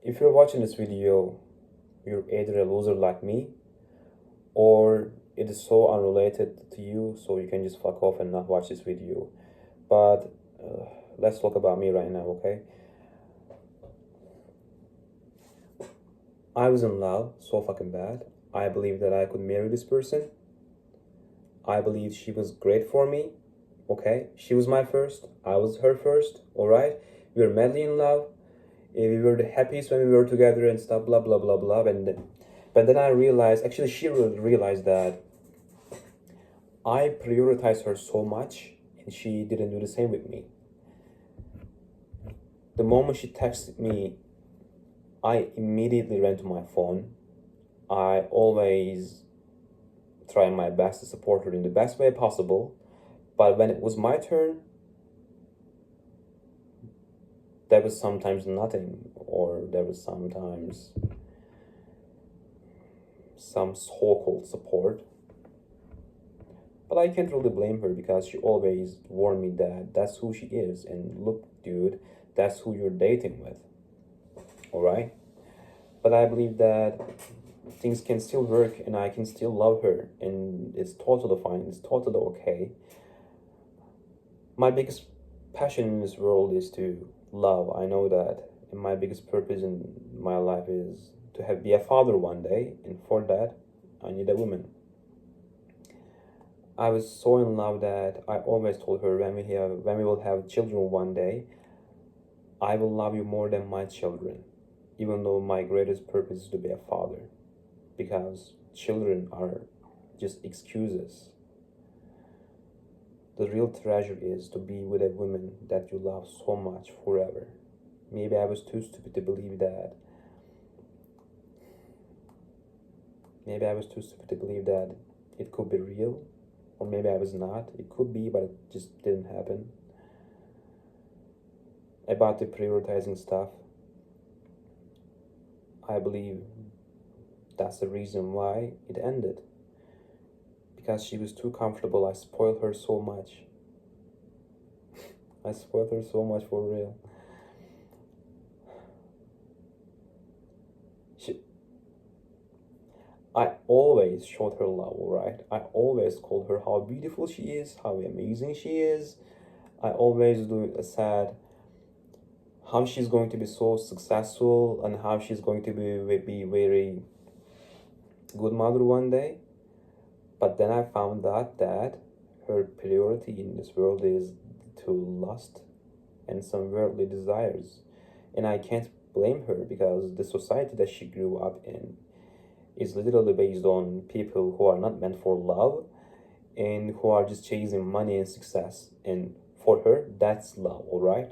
If you're watching this video, you're either a loser like me, or it is so unrelated to you, so you can just fuck off and not watch this video. But let's talk about me right now, okay? I was in love so fucking bad. I believed that I could marry this person. I believed she was great for me. Okay, she was my first. I was her first. All right, we were madly in love. We were the happiest when we were together and stuff. Blah blah blah blah. But then I realized. Actually, she realized that I prioritized her so much, and she didn't do the same with me. The moment she texted me, I immediately ran to my phone. I always try my best to support her in the best way possible. But when it was my turn, there was sometimes nothing, or there was sometimes some so-called support. But I can't really blame her because she always warned me that that's who she is. And look, dude, that's who you're dating with. All right? But I believe that things can still work and I can still love her. And it's totally fine. It's totally okay. My biggest passion in this world is to love. I know that. And my biggest purpose in my life is to be a father one day. And for that, I need a woman. I was so in love that I always told her when we will have children one day, I will love you more than my children, even though my greatest purpose is to be a father, because children are just excuses. The real treasure is to be with a woman that you love so much forever. Maybe I was too stupid to believe that. Maybe I was too stupid to believe that it could be real. Or maybe I was not. It could be, but it just didn't happen. About the prioritizing stuff, I believe that's the reason why it ended. Because she was too comfortable. I spoiled her so much. I spoiled her so much, for real. I always showed her love, right? I always called her how beautiful she is, how amazing she is. I always do a sad how she's going to be so successful and how she's going to be very good mother one day. But then I found out that her priority in this world is to lust and some worldly desires. And I can't blame her because the society that she grew up in is literally based on people who are not meant for love and who are just chasing money and success. And for her, that's love, all right?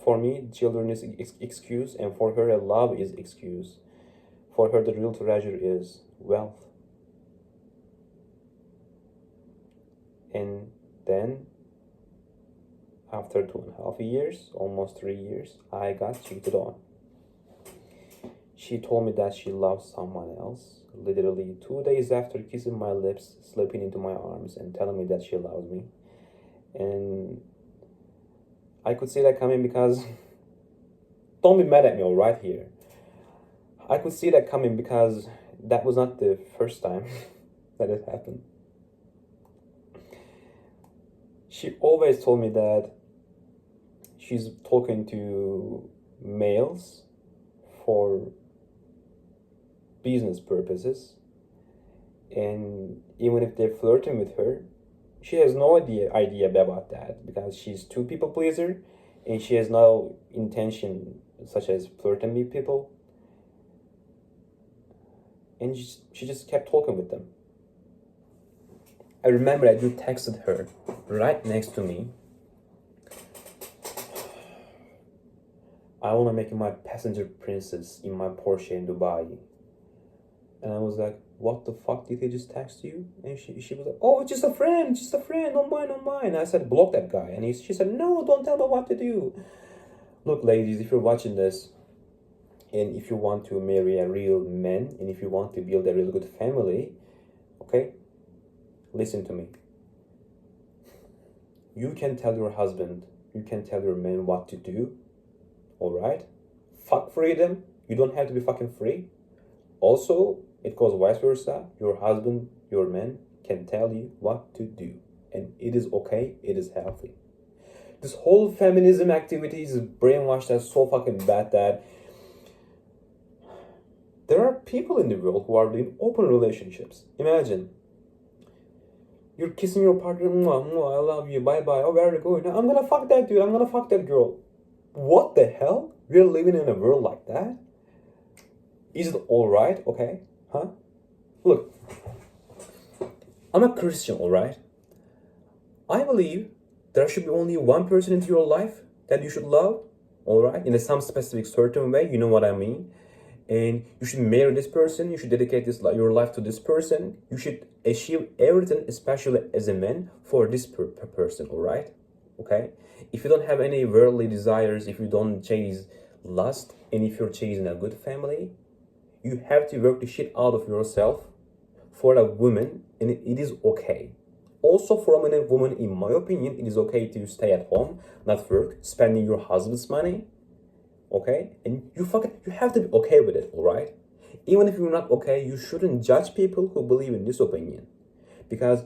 For me, children is excuse, and for her, love is excuse. For her, the real treasure is wealth. And then, after 2.5 years, almost 3 years, I got cheated on. She told me that she loves someone else, literally 2 days after kissing my lips, slipping into my arms, and telling me that she loves me. And I could see that coming because don't be mad at me, all right, here. I could see that coming because that was not the first time that it happened. She always told me that she's talking to males for business purposes, and even if they're flirting with her, she has no idea about that because she's too people pleaser, and she has no intention such as flirting with people, and she just kept talking with them. I remember I just texted her right next to me. I want to make you my passenger princess in my Porsche in Dubai. And I was like, what the fuck did he just text you? And she was like, oh, just a friend, don't mind, don't mind. I said, block that guy. And she said, no, don't tell me what to do. Look, ladies, if you're watching this, and if you want to marry a real man, and if you want to build a really good family, okay, listen to me. You can tell your husband, you can tell your man what to do, alright? Fuck freedom. You don't have to be fucking free. Also, it goes vice versa. Your husband, your man can tell you what to do. And it is okay, it is healthy. This whole feminism activity is brainwashed as so fucking bad that there are people in the world who are doing open relationships. Imagine. You're kissing your partner, mwah, mwah, I love you, bye bye, oh, where are you going? I'm gonna fuck that dude, I'm gonna fuck that girl. What the hell? We're living in a world like that? Is it alright? Okay. Huh? Look, I'm a Christian, alright? I believe there should be only one person into your life that you should love, alright? In some specific certain way, you know what I mean? And you should marry this person, you should dedicate your life to this person, you should achieve everything, especially as a man, for this person, alright? Okay? If you don't have any worldly desires, if you don't chase lust, and if you're chasing a good family, you have to work the shit out of yourself for a woman, and it is okay. Also, for a woman, in my opinion, it is okay to stay at home, not work, spending your husband's money, okay? And you have to be okay with it, alright? Even if you're not okay, you shouldn't judge people who believe in this opinion. Because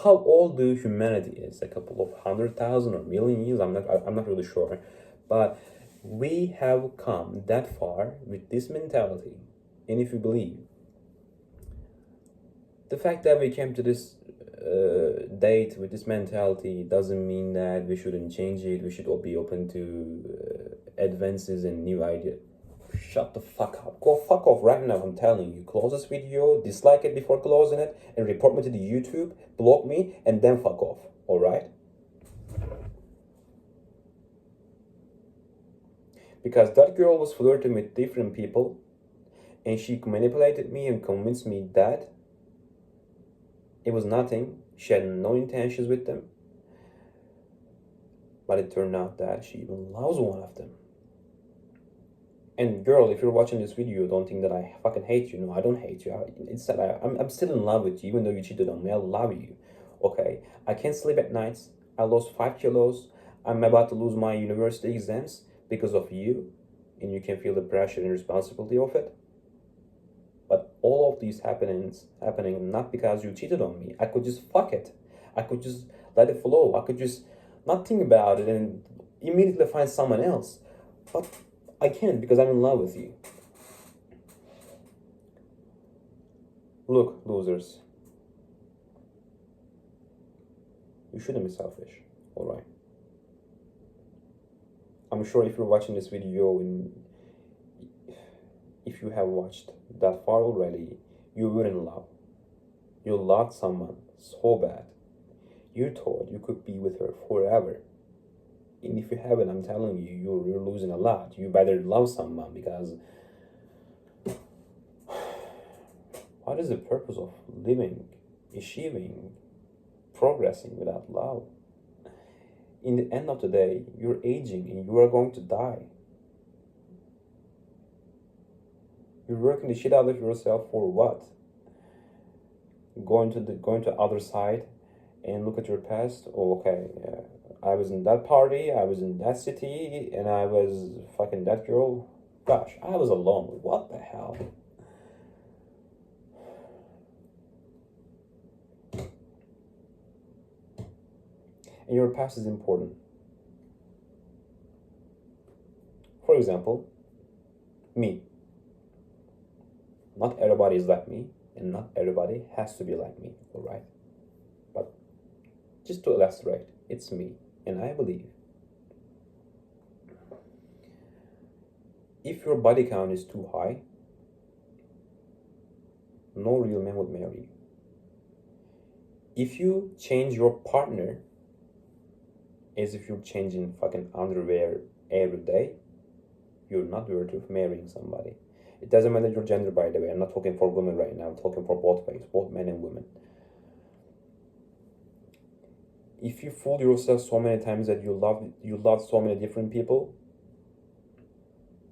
how old do humanity is? A couple of 100,000 or million years? I'm not really sure. But we have come that far with this mentality. And if you believe, the fact that we came to this date with this mentality doesn't mean that we shouldn't change it. We should all be open to advances and new ideas. Shut the fuck up. Go fuck off right now, I'm telling you. Close this video, dislike it before closing it, and report me to the YouTube, block me, and then fuck off. Alright? Because that girl was flirting with different people, and she manipulated me and convinced me that it was nothing. She had no intentions with them. But it turned out that she even loves one of them. And girl, if you're watching this video, don't think that I fucking hate you. No, I don't hate you. It's that I'm still in love with you, even though you cheated on me. I love you. Okay? I can't sleep at nights. I lost 5 kilos. I'm about to lose my university exams because of you. And you can feel the pressure and responsibility of it. But all of these happening not because you cheated on me. I could just fuck it. I could just let it flow. I could just not think about it and immediately find someone else. But I can't because I'm in love with you. Look, losers. You shouldn't be selfish, alright? I'm sure if you're watching this video and if you have watched that far already, you were in love. You loved someone so bad. You thought you could be with her forever. And if you haven't, I'm telling you, you're losing a lot. You better love someone, because what is the purpose of living, achieving, progressing without love? In the end of the day, you're aging and you are going to die. You're working the shit out of yourself for what? Going to other side and look at your past. Oh, okay, I was in that party, I was in that city, and I was fucking that girl. Gosh, I was alone. What the hell? And your past is important. For example, me. Not everybody is like me, and not everybody has to be like me, alright? But just to illustrate, it's me, and I believe if your body count is too high, no real man would marry you. If you change your partner as if you're changing fucking underwear every day, you're not worthy of marrying somebody. It doesn't matter your gender, by the way. I'm not talking for women right now. I'm talking for both ways, both men and women. If you fooled yourself so many times that you love so many different people,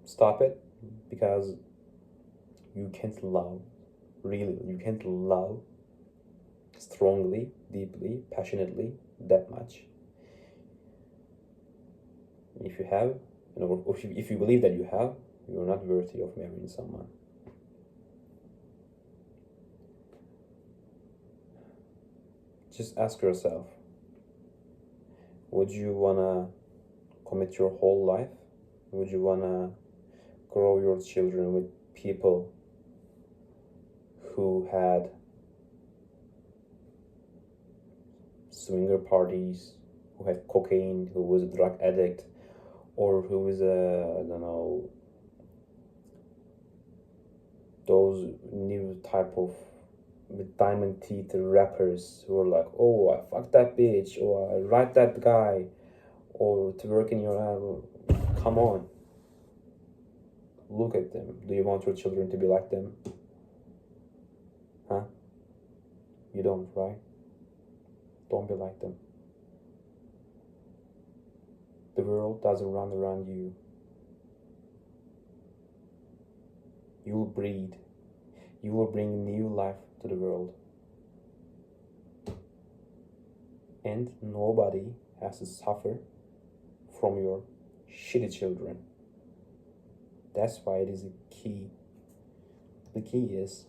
stop it, because you can't love, really, you can't love strongly, deeply, passionately, that much. If you have, or if you believe that you have, you're not worthy of marrying someone. Just ask yourself, would you wanna commit your whole life? Would you wanna grow your children with people who had swinger parties, who had cocaine, who was a drug addict, or who was a, I don't know, those new type of with diamond teeth rappers who are like, oh, I fuck that bitch, or I write that guy, or to work in your album. Come on. Look at them. Do you want your children to be like them? Huh? You don't, right? Don't be like them. The world doesn't run around you. You will breed. You will bring new life to the world. And nobody has to suffer from your shitty children. That's why it is a key. The key is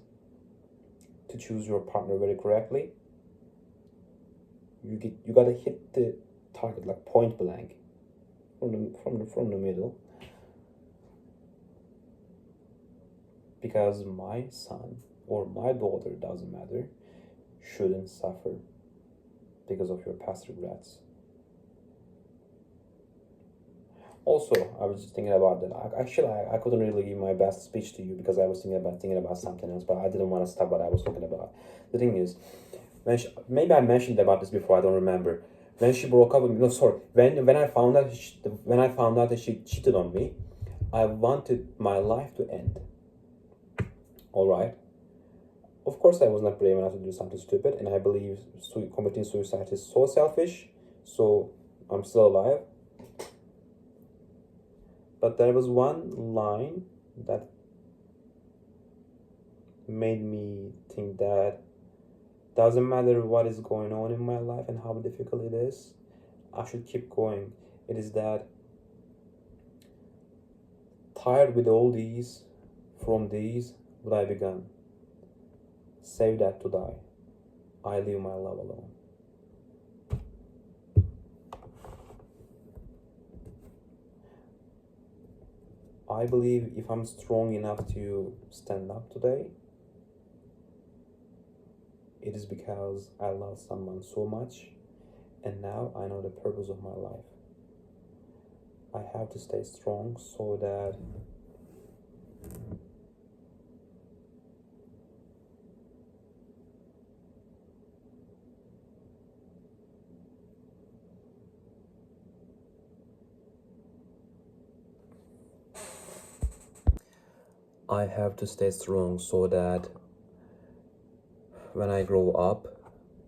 to choose your partner very correctly. You gotta hit the target like point blank from the middle. Because my son or my daughter, doesn't matter, shouldn't suffer because of your past regrets. Also, I was just thinking about that. I couldn't really give my best speech to you because I was thinking about something else, but I didn't want to stop what I was talking about. The thing is, maybe I mentioned about this before. I don't remember. When she broke up with me, no, sorry. When I found out that she cheated on me, I wanted my life to end. All right. Of course, I was not brave enough to do something stupid, and I believe committing suicide is so selfish. So I'm still alive. But there was one line that made me think that doesn't matter what is going on in my life and how difficult it is, I should keep going. It is that tired with all these, from these would I begun. Save that to die. I leave my love alone. I believe if I'm strong enough to stand up today, it is because I love someone so much, and now I know the purpose of my life. I have to stay strong so that when I grow up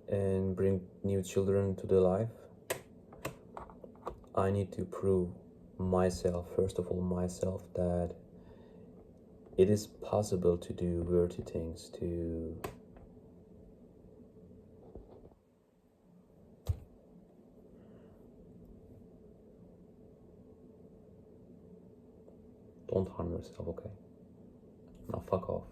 and bring new children to the life, I need to prove myself, first of all, myself, that it is possible to do worthy things, to don't harm yourself, okay? Now fuck off.